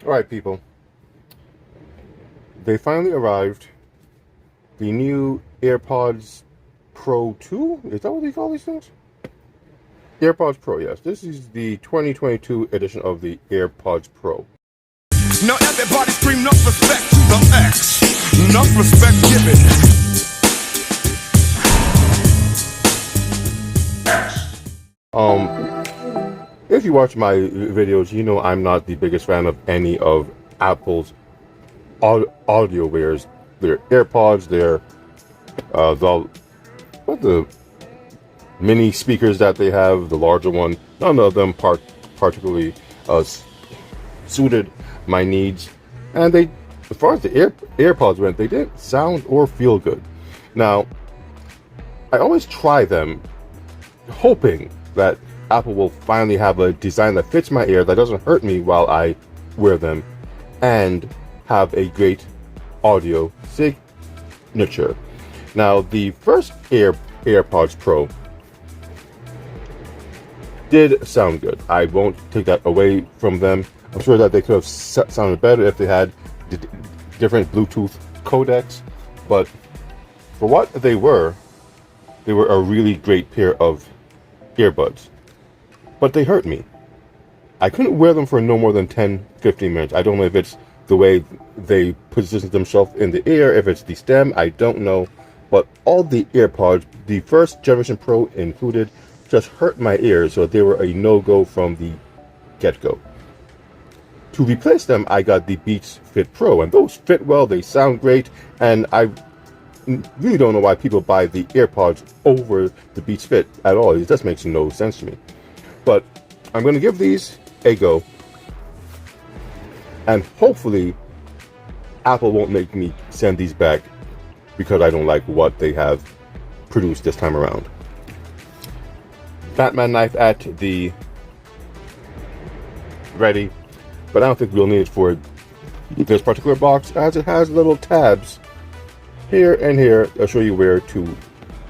Alright, people. They finally arrived. The new Airpods Pro 2? Is that what they call these things? Airpods Pro, yes. This is the 2022 edition of the Airpods Pro. Now everybody scream enough respect to the X. Enough respect given. If you watch my videos, you know I'm not the biggest fan of any of Apple's audio wares. Their AirPods, their the mini speakers that they have, the larger one. None of them particularly suited my needs, and they, as far as the AirPods went, they didn't sound or feel good. Now, I always try them, hoping that Apple will finally have a design that fits my ear, that doesn't hurt me while I wear them, and have a great audio signature. Now, the first AirPods Pro did sound good. I won't take that away from them. I'm sure that they could have sounded better if they had different Bluetooth codecs, but for what they were a really great pair of earbuds. But they hurt me. I couldn't wear them for no more than 10-15 minutes. I don't know if it's the way they position themselves in the air, if it's the stem, I don't know. But all the AirPods, the first generation Pro included, just hurt my ears, so they were a no-go from the get-go. To replace them, I got the Beats Fit Pro, and those fit well, they sound great, and I really don't know why people buy the AirPods over the Beats Fit at all. It just makes no sense to me. But I'm going to give these a go, and hopefully Apple won't make me send these back because I don't like what they have produced this time around. Batman knife at the ready, but I don't think we'll need it for this particular box, as it has little tabs here and here that'll show you where to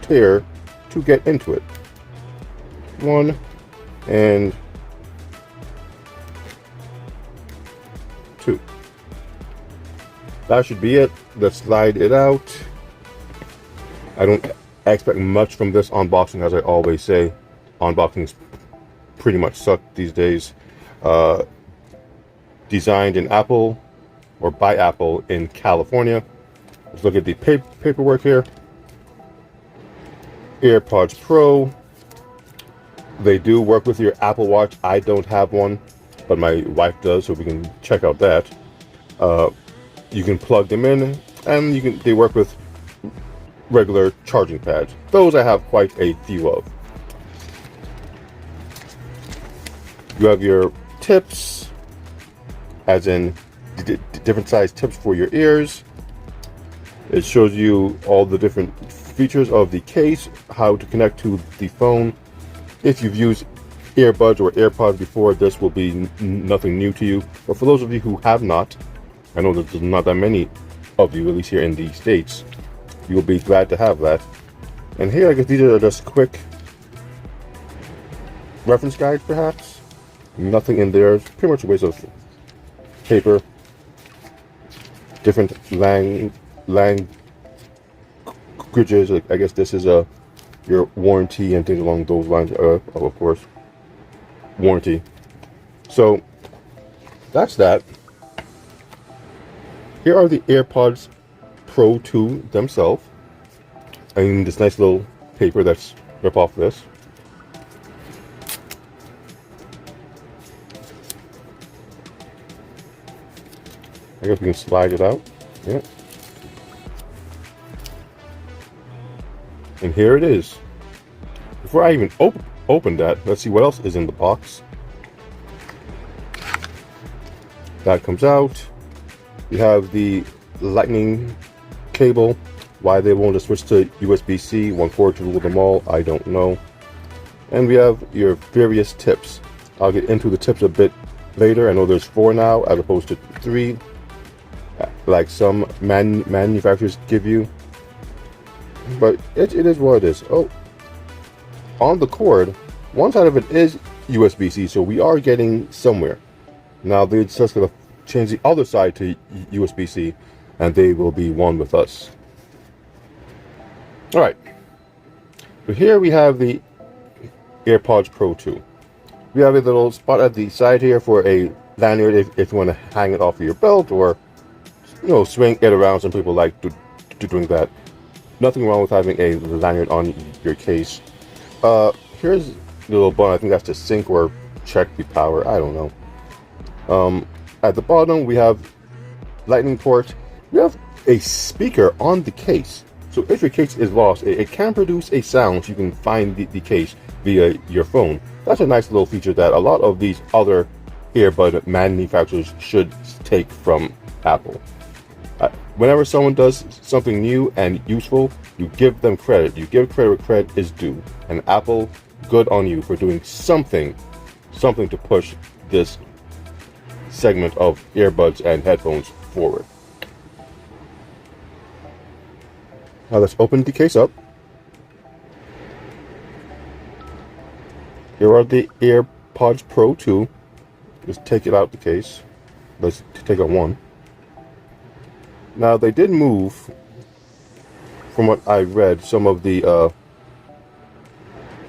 tear to get into it. 1 and 2. That should be it. Let's slide it out. I don't expect much from this unboxing, as I always say. Unboxings pretty much suck these days. Designed in Apple, or by Apple in California. Let's look at the paperwork here. AirPods Pro. They do work with your Apple Watch. I don't have one, but my wife does, so we can check out that. You can plug them in, and they work with regular charging pads. Those I have quite a few of. You have your tips, as in different size tips for your ears. It shows you all the different features of the case, how to connect to the phone. If you've used earbuds or AirPods before, this will be nothing new to you. But for those of you who have not, I know that there's not that many of you, at least here in the States, you'll be glad to have that. And here, I guess these are just quick reference guides, perhaps. Nothing in there. It's pretty much a waste of paper. Different languages. I guess this is your warranty and things along those lines. Of course, warranty. So that's that. Here are the AirPods Pro 2 themselves, and this nice little paper that's ripped off this. I guess we can slide it out. Yeah. And here it is. Before I even open that, let's see what else is in the box. That comes out. You have the lightning cable. Why they won't just switch to USB-C, one cord to rule them all, I don't know. And we have your various tips. I'll get into the tips a bit later. I know there's 4 now as opposed to 3, like some manufacturers give you. But it is what it is. Oh, on the cord, one side of it is USB-C, so we are getting somewhere. Now they're just gonna change the other side to USB-C, and they will be one with us. All right. So here we have the AirPods Pro 2. We have a little spot at the side here for a lanyard if you want to hang it off of your belt, or swing it around. Some people like to doing that. Nothing wrong with having a lanyard on your case. Here's the little button. I think that's to sync or check the power. I don't know. At the bottom we have lightning port. We have a speaker on the case. So if your case is lost, it can produce a sound so you can find the case via your phone. That's a nice little feature that a lot of these other earbud manufacturers should take from Apple. Whenever someone does something new and useful, you give them credit. You give credit where credit is due. And Apple, good on you for doing something to push this segment of earbuds and headphones forward. Now let's open the case up. Here are the AirPods Pro 2. Just take it out the case. Let's take out one. Now they did move, from what I read, some of the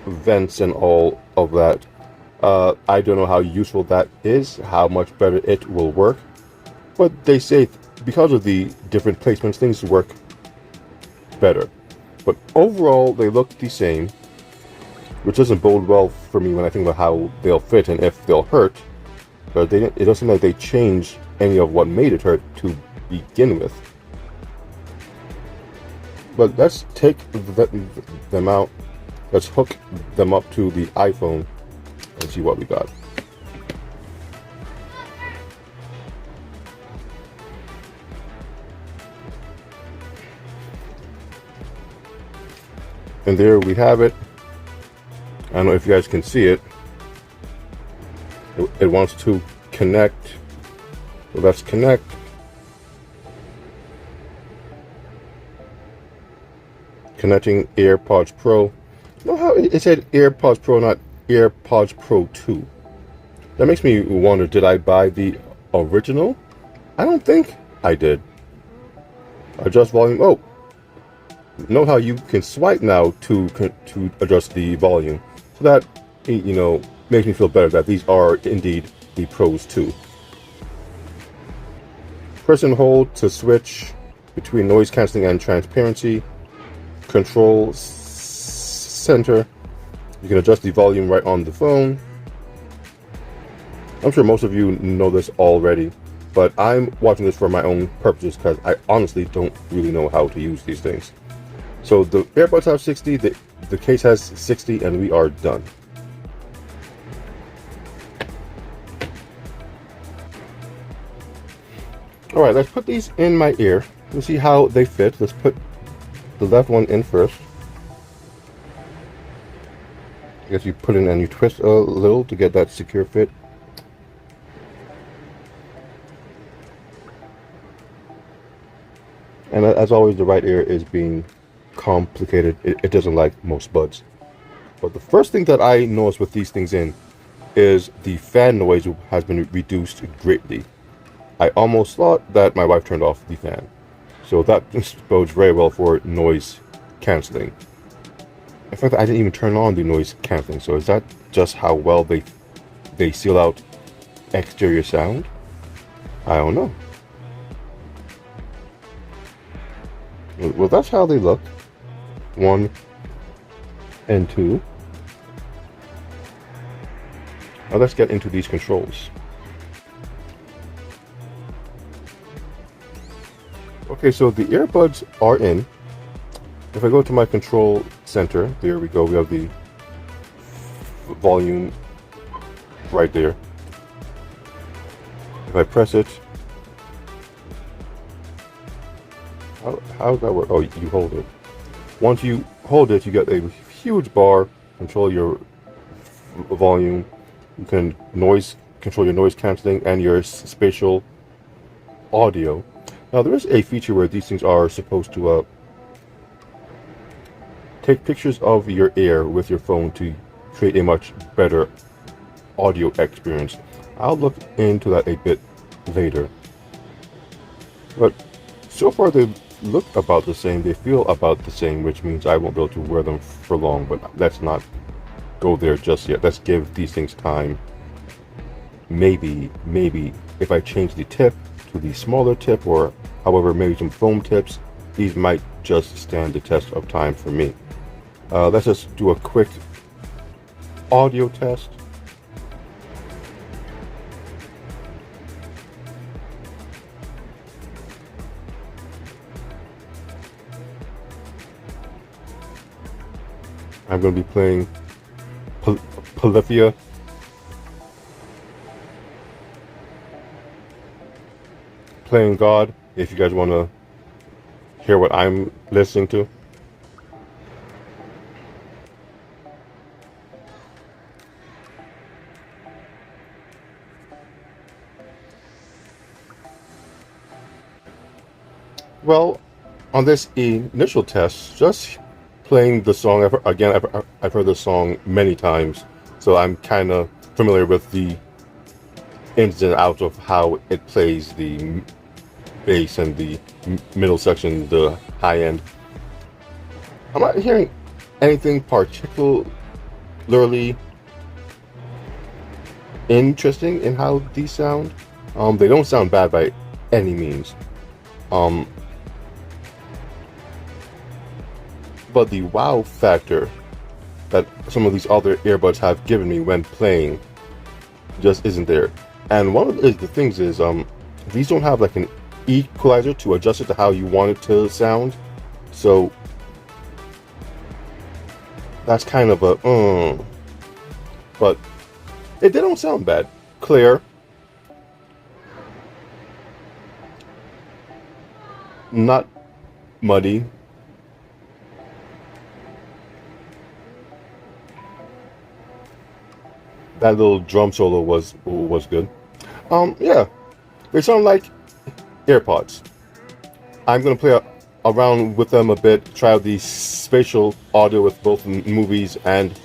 vents and all of that. I don't know how useful that is, how much better it will work. But they say because of the different placements, things work better. But overall, they look the same, which doesn't bode well for me when I think about how they'll fit and if they'll hurt. But it doesn't seem like they changed any of what made it hurt to begin with. But let's take them out. Let's hook them up to the iPhone and see what we got. And there we have it. I don't know if you guys can see it. It wants to connect. So let's connect. Connecting AirPods Pro. You know how it said AirPods Pro, not AirPods Pro 2? That makes me wonder, did I buy the original? I don't think I did. Adjust volume. Oh, know how you can swipe now to adjust the volume. So that, makes me feel better that these are indeed the Pros 2. Press and hold to switch between noise cancelling and transparency. Control center. You can adjust the volume right on the phone. I'm sure most of you know this already, but I'm watching this for my own purposes because I honestly don't really know how to use these things. So the AirPods have 60, the case has 60, and we are done. Alright, let's put these in my ear. Let's see how they fit. Let's put the left one in first. I guess you put it in and you twist a little to get that secure fit. And as always, the right ear is being complicated. It doesn't like most buds. But the first thing that I noticed with these things in is the fan noise has been reduced greatly. I almost thought that my wife turned off the fan. So that bodes very well for noise cancelling. In fact, I didn't even turn on the noise cancelling. So is that just how well they seal out exterior sound? I don't know. Well, that's how they look. 1 and 2. Now let's get into these controls. Okay, so the earbuds are in. If I go to my control center, there we go. We have the volume right there. If I press it, how does that work? Oh, you hold it. Once you hold it, you get a huge bar. Control your volume. You can control your noise cancelling and your spatial audio. Now there is a feature where these things are supposed to take pictures of your ear with your phone to create a much better audio experience. I'll look into that a bit later. But so far they look about the same, they feel about the same, which means I won't be able to wear them for long, but let's not go there just yet. Let's give these things time. Maybe if I change the tip to the smaller tip, or however, maybe some foam tips, these might just stand the test of time for me. Let's just do a quick audio test. I'm going to be playing Polyphia. Playing God, if you guys want to hear what I'm listening to. Well, on this initial test, just playing the song, I've heard the song many times, so I'm kind of familiar with the ins and outs of how it plays the bass and the middle section, the high end. I'm not hearing anything particularly interesting in how these sound. They don't sound bad by any means. But the wow factor that some of these other earbuds have given me when playing just isn't there. And one of the things is, these don't have like an equalizer to adjust it to how you want it to sound. So that's kind of a, but they don't sound bad. Clear. Not muddy. That little drum solo was good. Yeah, they sound like AirPods. I'm gonna play around with them a bit, try out the spatial audio with both movies and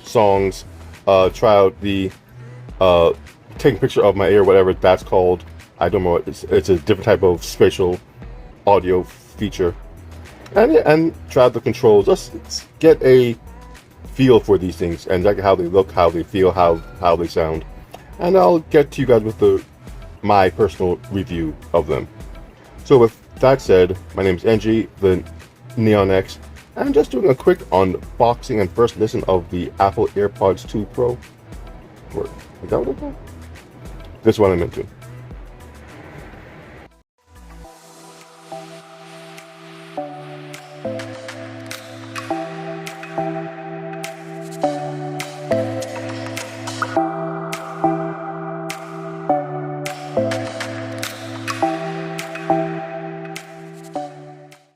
songs, try out the taking a picture of my ear, whatever that's called. I don't know, it's a different type of spatial audio feature. And try out the controls, just get a feel for these things and like how they look, how they feel, how they sound. And I'll get to you guys with my personal review of them. So with that said, my name is NG, the Neon X. I'm just doing a quick unboxing and first listen of the Apple Airpods 2 Pro. Or, is that what it's called? This one I'm into.